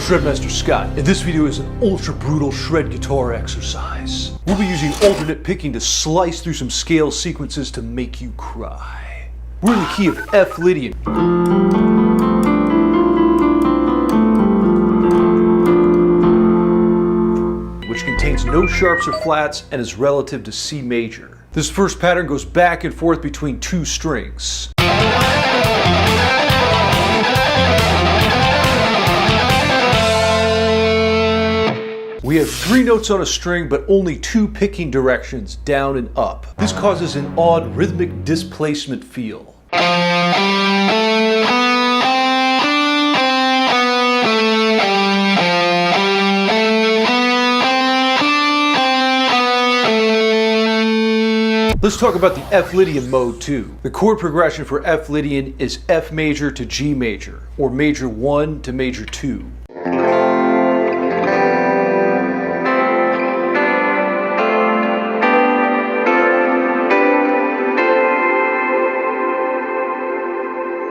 Shredmaster Scott, and this video is an ultra brutal shred guitar exercise. We'll be using alternate picking to slice through some scale sequences to make you cry. We're in the key of F Lydian, which contains no sharps or flats and is relative to C major. This first pattern goes back and forth between two strings. We have 3 notes on a string, but only 2 picking directions, down and up. This causes an odd rhythmic displacement feel. Let's talk about the F Lydian mode too. The chord progression for F Lydian is F major to G major, or major 1 to major 2.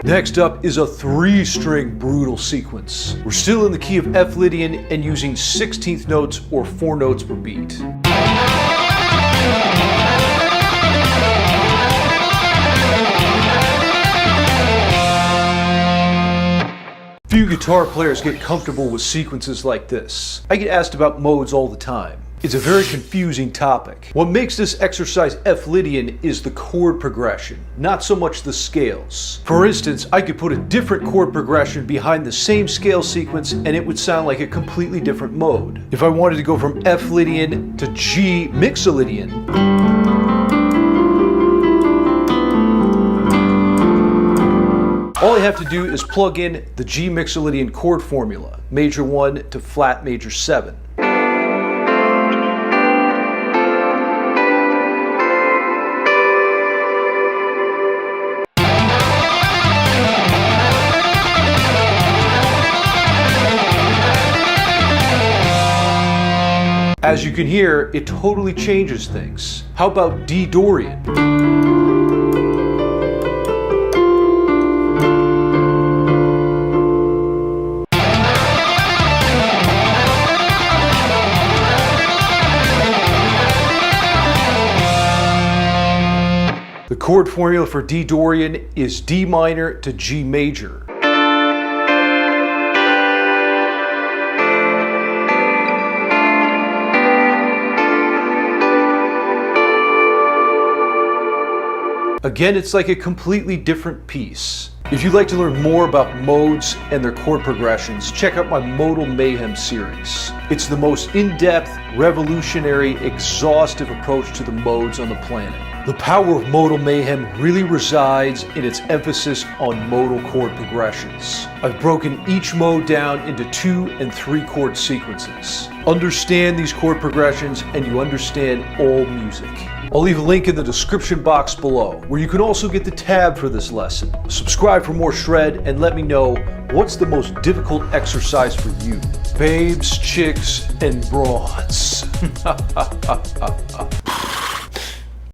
Next up is a 3-string Brootal sequence. We're still in the key of F Lydian and using 16th notes or 4 notes per beat. Few guitar players get comfortable with sequences like this. I get asked about modes all the time. It's a very confusing topic. What makes this exercise F Lydian is the chord progression, not so much the scales. For instance, I could put a different chord progression behind the same scale sequence and it would sound like a completely different mode. If I wanted to go from F Lydian to G Mixolydian, all I have to do is plug in the G Mixolydian chord formula, major 1 to flat major 7. As you can hear, it totally changes things. How about D Dorian? The chord formula for D Dorian is D minor to G major. Again, it's like a completely different piece. If you'd like to learn more about modes and their chord progressions, check out my Modal Mayhem series. It's the most in-depth, revolutionary, exhaustive approach to the modes on the planet. The power of Modal Mayhem really resides in its emphasis on modal chord progressions. I've broken each mode down into 2 and 3 chord sequences. Understand these chord progressions and you understand all music. I'll leave a link in the description box below, where you can also get the tab for this lesson. Subscribe for more shred and let me know what's the most difficult exercise for you. Babes, chicks, and broads.